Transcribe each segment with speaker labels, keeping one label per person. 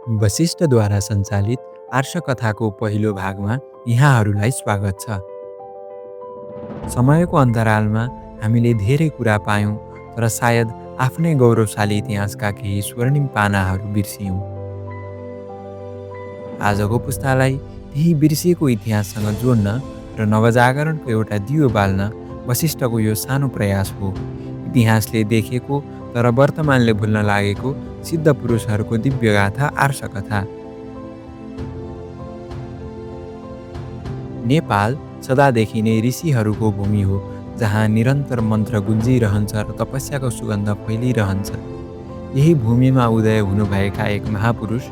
Speaker 1: वशिष्ठद्वारा सञ्चालित आर्षकथाको पहिलो भागमा यहाँहरूलाई स्वागत छ। समयको अन्तरालमा हामीले धेरै कुरा पायौँ, तर सायद आफ्नै गौरवशाली इतिहासका केही स्वर्णिम पानाहरू बिर्सियौँ। आजको पुस्तालाई त्यही बिर्सिएको इतिहाससँग जोड्न र नवजागरणको एउटा दियो बाल्न वशिष्ठको यो सानो प्रयास हो। इतिहासले देखेको तर वर्तमानले भुल्न लागेको सिद्ध पुरुषहरूको दिव्यगाथा आर्षकथा। नेपाल सदादेखि नै ऋषिहरूको भूमि हो, जहाँ निरन्तर मन्त्र गुन्जिरहन्छ र तपस्याको सुगन्ध फैलिरहन्छ। यही भूमिमा उदय हुनुभएका एक महापुरुष,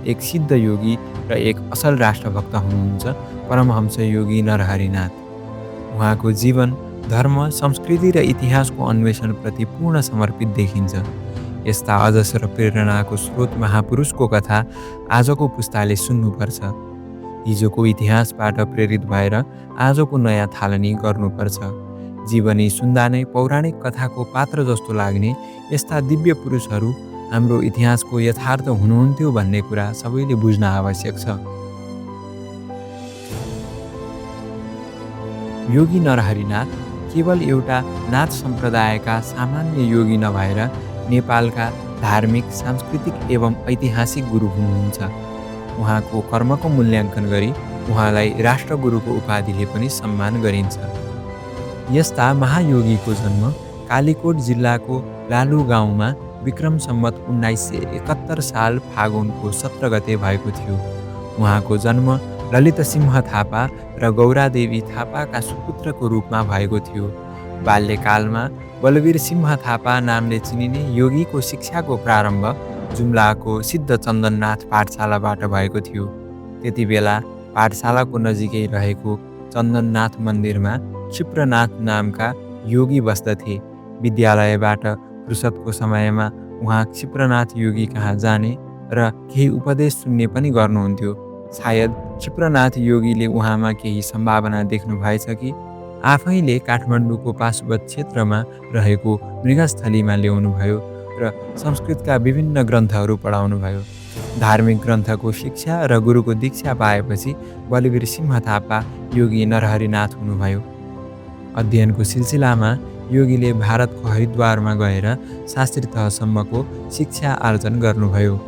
Speaker 1: एक सिद्ध योगी र एक असल राष्ट्रभक्त हुनुहुन्छ परमहंस योगी नरहरिनाथ। उहाँको जीवन धर्म, संस्कृति र इतिहासको अन्वेषणप्रति पूर्ण समर्पित देखिन्छ। यस्ता अजस्र प्रेरणाको स्रोत महापुरुषको कथा आजको पुस्ताले सुन्नुपर्छ। हिजोको इतिहासबाट प्रेरित भएर आजको नयाँ थालनी गर्नुपर्छ। जीवनी सुन्दा नै पौराणिक कथाको पात्र जस्तो लाग्ने यस्ता दिव्य पुरुषहरू हाम्रो इतिहासको यथार्थ हुनुहुन्थ्यो भन्ने कुरा सबैले बुझ्न आवश्यक छ। योगी नरहरिनाथ केवल एउटा नाथ सम्प्रदायका सामान्य योगी नभएर नेपालका धार्मिक, सांस्कृतिक एवं ऐतिहासिक गुरु हुनुहुन्छ। उहाँको कर्मको मूल्याङ्कन गरी उहाँलाई राष्ट्रगुरुको उपाधिले पनि सम्मान गरिन्छ। यस्ता महायोगीको जन्म कालीकोट जिल्लाको लालु गाउँमा विक्रम सम्वत 1971 साल फागुनको 17 गते भएको थियो। उहाँको जन्म ललित सिंह थापा र गौरादेवी थापाका सुपुत्रको रूपमा भएको थियो। बाल्यकालमा बलवीर सिंह थापा नामले चिनिने योगीको शिक्षाको प्रारम्भ जुम्लाको सिद्ध चन्दननाथ पाठशालाबाट भएको थियो। त्यति बेला पाठशालाको नजिकै रहेको चन्दननाथ मन्दिरमा क्षिप्रनाथ नामका योगी बस्दथे। विद्यालयबाट फुर्सदको समयमा उहाँ क्षिप्रनाथ योगी कहाँ जाने र केही उपदेश सुन्ने पनि गर्नुहुन्थ्यो। सायद क्षिप्रनाथ योगीले उहाँमा केही सम्भावना देख्नु भएछ कि आफैले काठमाडौँको पाशुपत क्षेत्रमा रहेको मृगस्थलीमा ल्याउनुभयो र संस्कृतका विभिन्न ग्रन्थहरू पढाउनुभयो। धार्मिक ग्रन्थको शिक्षा र गुरुको दीक्षा पाएपछि बलवीर सिंह थापा योगी नरहरिनाथ हुनुभयो। अध्ययनको सिलसिलामा योगीले भारतको हरिद्वारमा गएर शास्त्री तहसम्मको शिक्षा आर्जन गर्नुभयो।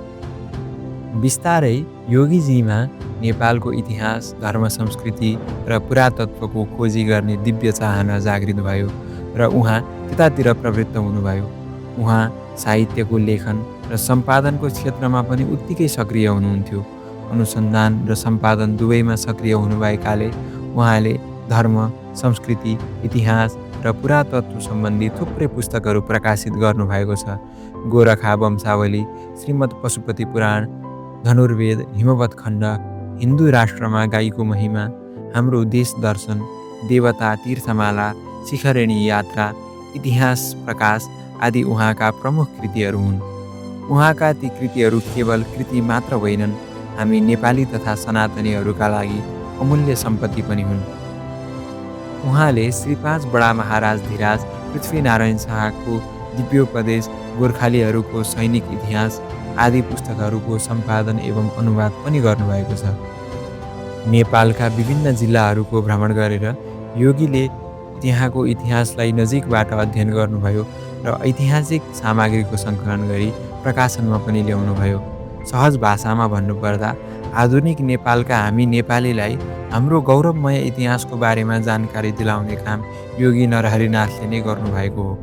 Speaker 1: बिस्तारै योगीजीमा नेपालको इतिहास, धर्म, संस्कृति र पुरातत्वको खोजी गर्ने दिव्य चाहना जागृत भयो र उहाँ त्यतातिर प्रवृत्त हुनुभयो। उहाँ साहित्यको लेखन र सम्पादनको क्षेत्रमा पनि उत्तिकै सक्रिय हुनुहुन्थ्यो। अनुसन्धान र सम्पादन दुवैमा सक्रिय हुनुभएकाले उहाँले धर्म, संस्कृति, इतिहास र पुरातत्व सम्बन्धी थुप्रै पुस्तकहरू प्रकाशित गर्नुभएको छ। गोरखा वंशावली, श्रीमद् पशुपति पुराण, धनुर्वेद, हिमवत् खण्ड, हिन्दू राष्ट्रमा गाईको महिमा, हाम्रो देश दर्शन, देवता तीर्थमाला, शिखरिणी यात्रा, इतिहास प्रकाश आदि उहाँका प्रमुख कृतिहरू हुन्। उहाँका ती कृतिहरू केवल कृति मात्र होइनन्, हामी नेपाली तथा सनातनीहरूका लागि अमूल्य सम्पत्ति पनि हुन्। उहाँले श्री 5 बडा महाराज धिराज पृथ्वीनारायण शाहको दिव्योपदेश, गोर्खालीहरूको सैनिक इतिहास आदि पुस्तकहरूको सम्पादन एवं अनुवाद पनि गर्नुभएको छ। नेपालका विभिन्न जिल्लाहरूको भ्रमण गरेर योगीले त्यहाँको इतिहासलाई नजिकबाट अध्ययन गर्नुभयो र ऐतिहासिक सामग्रीको सङ्कलन गरी प्रकाशनमा पनि ल्याउनुभयो। सहज भाषामा भन्नुपर्दा आधुनिक नेपालका हामी नेपालीलाई हाम्रो गौरवमय इतिहासको बारेमा जानकारी दिलाउने काम योगी नरहरिनाथले नै गर्नुभएको हो।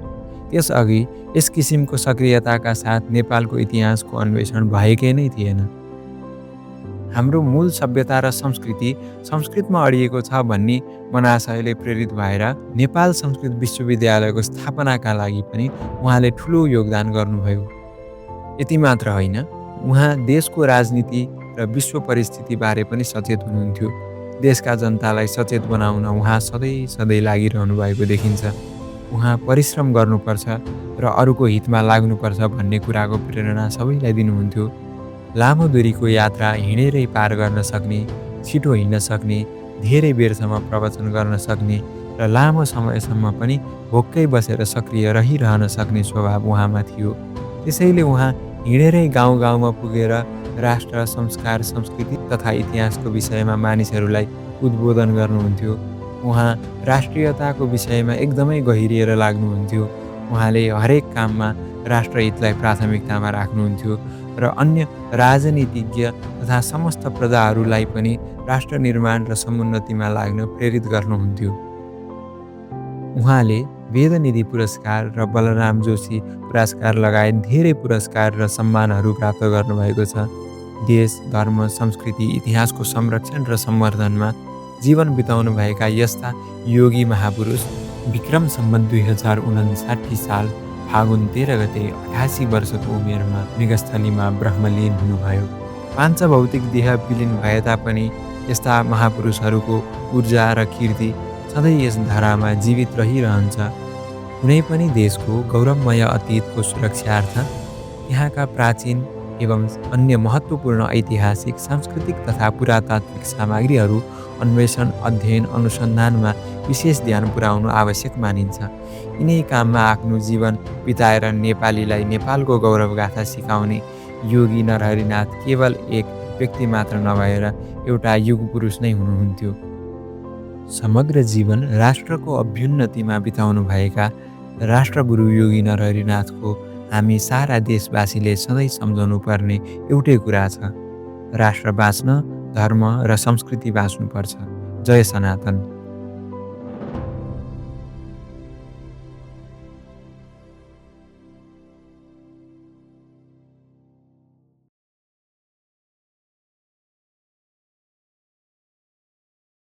Speaker 1: त्यसअघि यस किसिमको सक्रियताका साथ नेपालको इतिहासको अन्वेषण भएकै नै थिएन। हाम्रो मूल सभ्यता र संस्कृति संस्कृतमा अडिएको छ भन्ने मनाशयले प्रेरित भएर नेपाल संस्कृत विश्वविद्यालयको स्थापनाका लागि पनि उहाँले ठुलो योगदान गर्नुभयो। यति मात्र होइन, उहाँ देशको राजनीति र विश्व परिस्थितिबारे पनि सचेत हुनुहुन्थ्यो। देशका जनतालाई सचेत बनाउन उहाँ सधैँ लागिरहनु भएको देखिन्छ। उहाँ परिश्रम गर्नुपर्छ र अरूको हितमा लाग्नुपर्छ भन्ने कुराको प्रेरणा सबैलाई दिनुहुन्थ्यो। लामो दूरीको यात्रा हिँडेरै पार गर्न सक्ने, छिटो हिँड्न सक्ने, धेरै बेरसम्म प्रवचन गर्न सक्ने र लामो समयसम्म पनि भोकै बसेर सक्रिय रहिरहन सक्ने स्वभाव उहाँमा थियो। त्यसैले उहाँ हिँडेरै गाउँ गाउँमा पुगेर राष्ट्र, संस्कार, संस्कृति तथा इतिहासको विषयमा मानिसहरूलाई उद्बोधन गर्नुहुन्थ्यो। उहाँ राष्ट्रियताको विषयमा एकदमै गहिरिएर लाग्नुहुन्थ्यो। उहाँले हरेक काममा राष्ट्रहितलाई प्राथमिकतामा राख्नुहुन्थ्यो र अन्य राजनीतिज्ञ तथा समस्त प्रजाहरूलाई पनि राष्ट्र निर्माण र समुन्नतिमा लाग्न प्रेरित गर्नुहुन्थ्यो। उहाँले वेदनिधि पुरस्कार र बलराम जोशी पुरस्कार लगायत धेरै पुरस्कार र सम्मानहरू प्राप्त गर्नुभएको छ। देश, धर्म, संस्कृति, इतिहासको संरक्षण र सम्वर्धनमा जीवन बिताउनुभएका यस्ता योगी महापुरुष विक्रम सम्वत 2059 साल फागुन 13 गते 88 वर्षको उमेरमा मृगस्थलीमा ब्रह्मलीन हुनुभयो। पाञ्चभौतिक देह विलिन भए तापनि यस्ता महापुरुषहरूको ऊर्जा र कीर्ति सधैँ यस धरामा जीवित रहिरहन्छ। कुनै पनि देशको गौरवमय अतीतको सुरक्षार्थ यहाँका प्राचीन एवं अन्य महत्त्वपूर्ण ऐतिहासिक, सांस्कृतिक तथा पुरातात्विक सामग्रीहरू अन्वेषण, अध्ययन, अनुसन्धानमा विशेष ध्यान पुर्याउनु आवश्यक मानिन्छ। यिनै काममा आफ्नो जीवन बिताएर नेपालीलाई नेपालको गौरवगाथा सिकाउने योगी नरहरिनाथ केवल एक व्यक्ति मात्र नभएर एउटा युग पुरुष नै हुनुहुन्थ्यो। समग्र जीवन राष्ट्रको अभ्युन्नतिमा बिताउनुभएका राष्ट्रगुरु योगी नरहरिनाथको हामी सारा देशवासीले सधैँ सम्झाउनु पर्ने एउटै कुरा छ, राष्ट्र बाँच्न, धर्म र संस्कृति बाँच्नुपर्छ। जय सनातन।